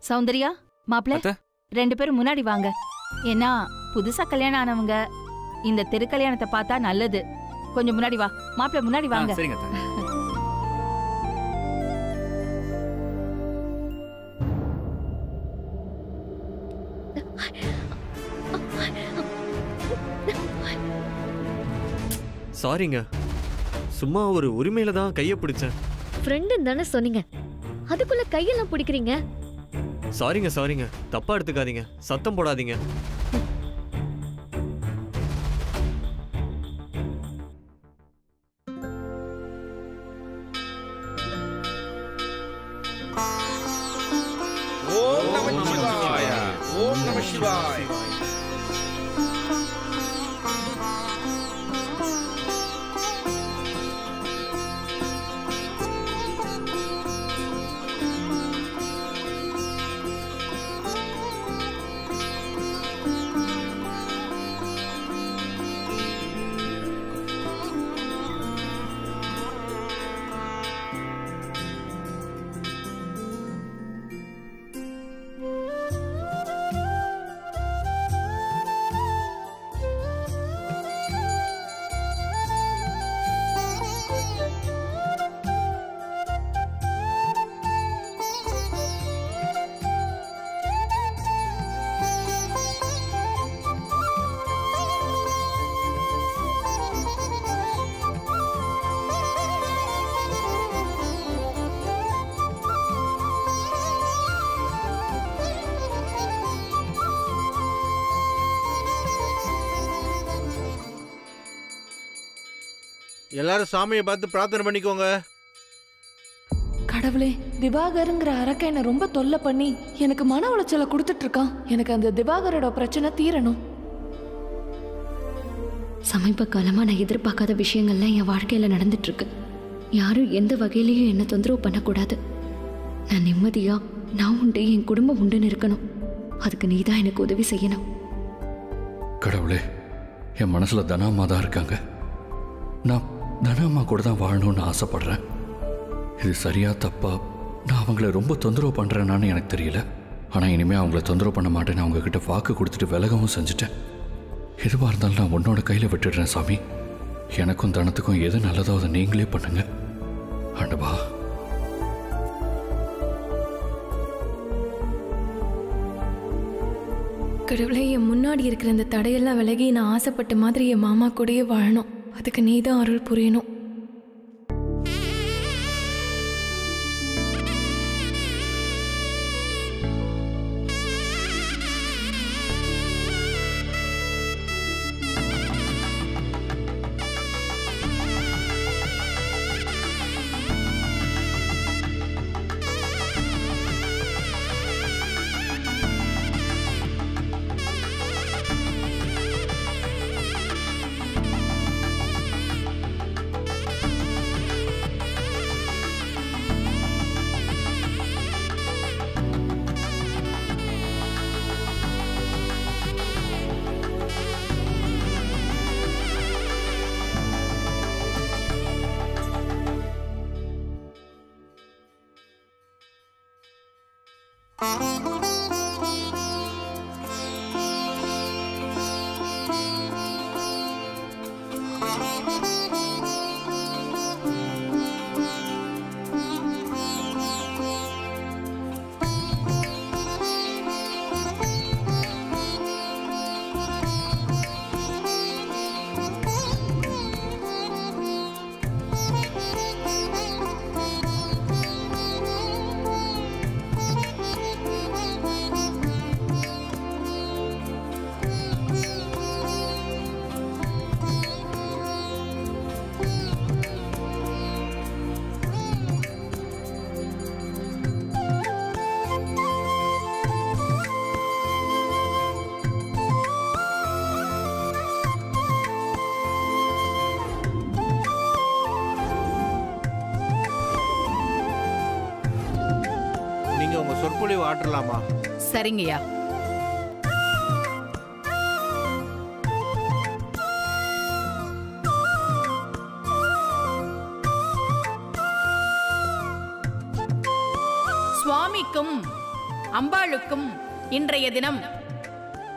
சௌந்தர்யா மாப்பிள்ள 2 பேரும் முன்னாடி வாங்க. ஏன்னா புதுசா கல்யாணம் ஆனவங்க இந்த தெரு கல்யாணத்தை பார்த்தா நல்லது. கொஞ்சம் முன்னாடி வா மாப்பிள்ள, முன்னாடி வாங்க. சரிங்க. சாரிங்க, சும்மா ஒரு உரிமையில தான் கையை பிடிச்சேன். ஃப்ரெண்டுன்னு தானே சொன்னீங்க, அதுக்குள்ள கையெல்லாம் பிடிக்கிறீங்க. சாரிங்க, தப்பா எடுத்துக்காதீங்க, சத்தம் போடாதீங்க. ஓம் நம சிவாய. ஓம் நம சிவாய. எல்லாரும் சாமியை பார்த்து பிரார்த்தனை பண்ணிக்கோங்க. கடவுளே, திவாகருங்கிற அரக்க என்ன ரொம்ப தொல்லை பண்ணி எனக்கு மன உளைச்சலை கொடுத்துட்டு இருக்கான். எனக்கு அந்த திவாகரோட பிரச்சனை தீரணும். சமீப காலமா நான் எதிர்பார்க்காத விஷயங்கள்லாம் என் வாழ்க்கையில நடந்துட்டு இருக்கு. யாரும் எந்த வகையிலையும் என்ன தொந்தரவு பண்ணக்கூடாது. நான் நிம்மதியா நான் உண்டு, என் குடும்பம் உண்டுன்னு இருக்கணும். அதுக்கு நீதான் எனக்கு உதவி செய்யணும். கடவுளே, என் மனசுல தனாமா தான் இருக்காங்க. நான் தனாமா கூட தான் வாழணும்னு ஆசைப்படுறேன். இது சரியா தப்பா, நான் அவங்கள ரொம்ப தொந்தரவு பண்றேனான்னு எனக்கு தெரியல. ஆனா இனிமே அவங்கள தொந்தரவு பண்ண மாட்டேன்னு அவங்க கிட்ட வாக்கு கொடுத்துட்டு விலகவும் செஞ்சுட்டேன். எதுவாக இருந்தாலும் நான் உன்னோட கையில விட்டுடுறேன் சாமி. எனக்கும் தனத்துக்கும் எது நல்லதோ அதை நீங்களே பண்ணுங்க ஆண்டவா. கடவுளே, என் முன்னாடி இருக்கிற இந்த தடையெல்லாம் விலகி நான் ஆசைப்பட்ட மாதிரி என் மாமா கூடயே வாழணும். அதுக்கு நீதான் அருள் புரியணும். சொற்பொழிவு ஆற்றலாமா? சரிங்கய்யா. சுவாமிக்கும் அம்பாளுக்கும் இன்றைய தினம்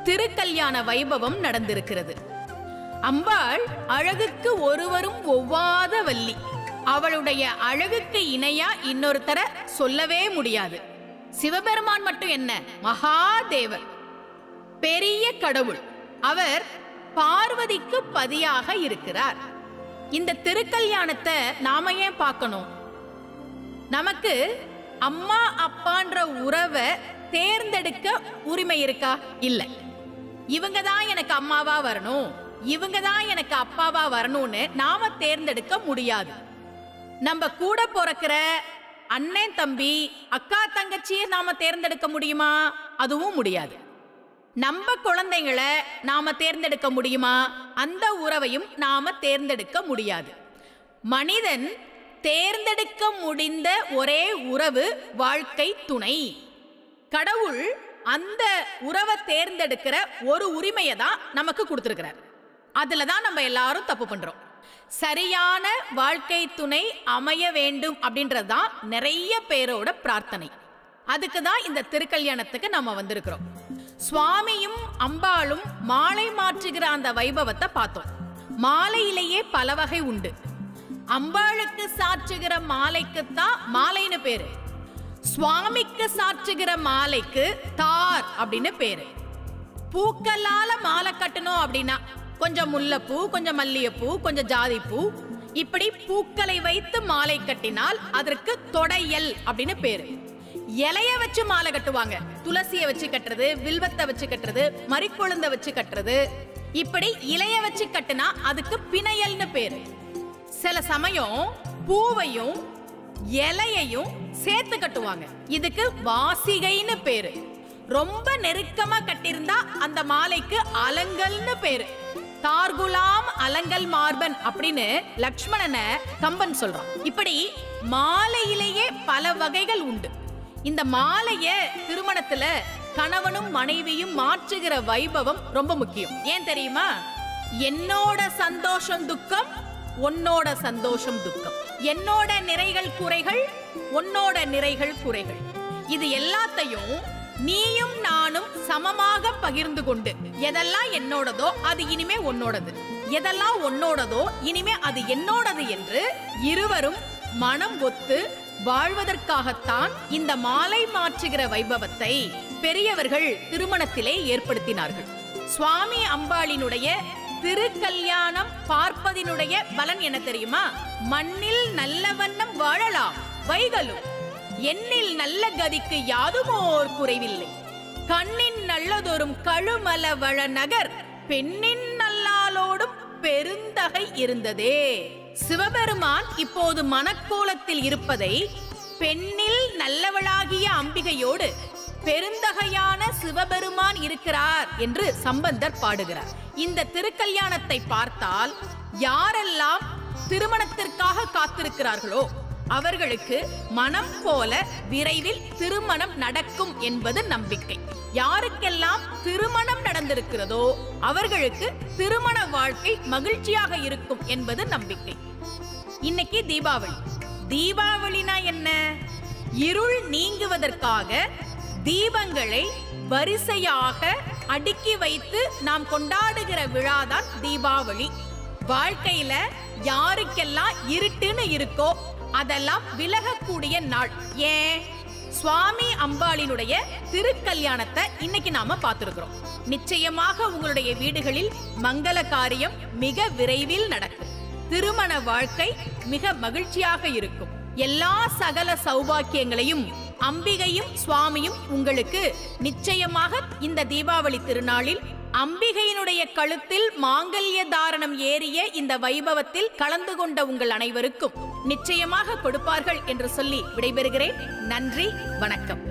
திருக்கல்யாண வைபவம் நடந்திருக்கிறது. அம்பாள் அழகுக்கு ஒருவரும் ஒவ்வாத வள்ளி. அவளுடைய அழகுக்கு இணையா இன்னொருத்தர சொல்லவே முடியாது. சிவபெருமான் மட்டும் என்ன, மகாதேவர், பெரிய கடவுள். அவர் பார்வதிக்கு பதியாக இருக்கிறார். இந்த திருக்கல்யாணத்தை நாம ஏன் பார்க்கணும்? நமக்கு அம்மா அப்பான்ற உறவை தேர்ந்தெடுக்க உரிமை இருக்கா? இல்ல. இவங்க தான் எனக்கு அம்மாவா வரணும், இவங்க தான் எனக்கு அப்பாவா வரணும்னு நாம தேர்ந்தெடுக்க முடியாது. நம்ம கூட பிறக்கிற அண்ணன் தம்பி அக்கா தங்கச்சியை நாம தேர்ந்தெடுக்க முடியுமா? அதுவும் முடியாது. நம்ம குழந்தைகளை நாம தேர்ந்தெடுக்க முடியுமா? அந்த உறவையும் நாம தேர்ந்தெடுக்க முடியாது. மனிதன் தேர்ந்தெடுக்க முடிந்த ஒரே உறவு வாழ்க்கை துணை. கடவுள் அந்த உறவை தேர்ந்தெடுக்கிற ஒரு உரிமையை தான் நமக்கு கொடுத்திருக்கிறார். அதுல தான் நம்ம எல்லாரும் தப்பு பண்றோம். சரியான வாழ்க்கை துணை அமைய வேண்டும் அப்படின்றதுதான் நிறைய பேரோட பிரார்த்தனை. அதுக்கு தான் இந்த திருக்கல்யாணத்துக்கு நம்ம வந்திருக்கிறோம். சுவாமியும் அம்பாளும் மாலை மாற்றுகிற அந்த வைபவத்தை பார்த்தோம். மாலையிலேயே பல வகை உண்டு. அம்பாளுக்கு சாற்றுகிற மாலைக்குத்தான் மாலைன்னு பேரு. சுவாமிக்கு சாற்றுகிற மாலைக்கு தார் அப்படின்னு பேரு. பூக்களால மாலை கட்டணும் அப்படின்னா கொஞ்சம் முல்லைப்பூ, கொஞ்சம் மல்லிகைப்பூ, கொஞ்சம் ஜாதிப்பூ, இப்படி பூக்களை வைத்து மாலை கட்டினால் அதற்கு தொடையல் அப்படின்னு பேரு. இலைய வச்சு மாலை கட்டுவாங்க. துளசியை வச்சு கட்டுறது, வில்வத்தை வச்சு கட்டுறது, மரிக்கொழுந்த வச்சு கட்டுறது, இப்படி இலைய வச்சு கட்டினா அதுக்கு பிணையல்னு பேரு. சில சமயம் பூவையும் இலையையும் சேர்த்து கட்டுவாங்க. இதுக்கு வாசிகைன்னு பேரு. ரொம்ப நெருக்கமா கட்டியிருந்தா அந்த மாலைக்கு அலங்கல்னு பேரு. தார்குலாம் அலங்கல் மார்பன் அப்படின்னு லக்ஷ்மணனை கம்பன் சொல்றான். இப்படி மாலையிலேயே பல வகைகள் உண்டு. இந்த மாலைய திருமணத்துல கணவனும் மனைவியும் மாற்றுகிற வைபவம் ரொம்ப முக்கியம். ஏன் தெரியுமா? என்னோட சந்தோஷம் துக்கம், உன்னோட சந்தோஷம் துக்கம். என்னோட நிறைகள் குறைகள், உன்னோட நிறைகள் குறைகள். இது எல்லாத்தையும் நீயும் நானும் சமமாக பகிர்ந்து கொண்டு, எதெல்லாம் என்னோடதோ அது இனிமே உன்னோடது, எதெல்லாம் உன்னோடதோ இனிமே அது என்னோடது என்று இருவரும் மனம் ஒத்து வாழ்வதற்காகத்தான் இந்த மாலை மாற்றுகிற வைபவத்தை பெரியவர்கள் திருமணத்திலே ஏற்படுத்தினார்கள். சுவாமி அம்பாளினுடைய திருக்கல்யாணம் பார்ப்பதினுடைய பலன் என்ன தெரியுமா? மண்ணில் நல்ல வண்ணம் வாழலாம் வைகளும், எண்ணில் நல்ல கதிக்கு யாதுமோர் குறைவில்லை, கண்ணின் நல்லதொரும் கழுமல வள நகர் பெண்ணின் நல்லாலோடும் பெருந்தகை இருந்ததே. சிவபெருமான் இப்போது மனக்கோலத்தில் இருப்பதை பெண்ணில் நல்லவளாகிய அம்பிகையோடு பெருந்தகையான சிவபெருமான் இருக்கிறார் என்று சம்பந்தர் பாடுகிறார். இந்த திருக்கல்யாணத்தை பார்த்தால் யாரெல்லாம் திருமணத்திற்காக காத்திருக்கிறார்களோ அவர்களுக்கு மனம் போல விரைவில் திருமணம் நடக்கும் என்பது நம்பிக்கை. யாருக்கெல்லாம் திருமணம் நடந்திருக்கிறதோ அவர்களுக்கு திருமண வாழ்க்கை மகிழ்ச்சியாக இருக்கும் என்பது நம்பிக்கை. இன்னைக்கு தீபாவளி. தீபாவளினா என்ன? இருள் நீங்குவதற்காக தீபங்களை வரிசையாக அடுக்கி வைத்து நாம் கொண்டாடுகிற விழாதான் தீபாவளி. வாழ்க்கையில யாருக்கெல்லாம் இருட்டுன்னு இருக்கோ அதெல்லாம் விலகக்கூடிய நாள். ஏன்? சுவாமி அம்பாளினுடைய திருக்கல்யாணத்தை இன்னைக்கு நாம பார்த்திருக்கிறோம். நிச்சயமாக உங்களுடைய வீடுகளில் மங்கள காரியம் மிக விரைவில் நடக்கும். திருமண வாழ்க்கை மிக மகிழ்ச்சியாக இருக்கும். எல்லா சகல சௌபாக்கியங்களையும் அம்பிகையும் சுவாமியும் உங்களுக்கு நிச்சயமாக இந்த தீபாவளி திருநாளில் அம்பிகையினுடைய கழுத்தில் மாங்கல்ய தாரணம் ஏறிய இந்த வைபவத்தில் கலந்து கொண்ட உங்கள் அனைவருக்கும் நிச்சயமாக கொடுப்பார்கள் என்று சொல்லி விடைபெறுகிறேன். நன்றி, வணக்கம்.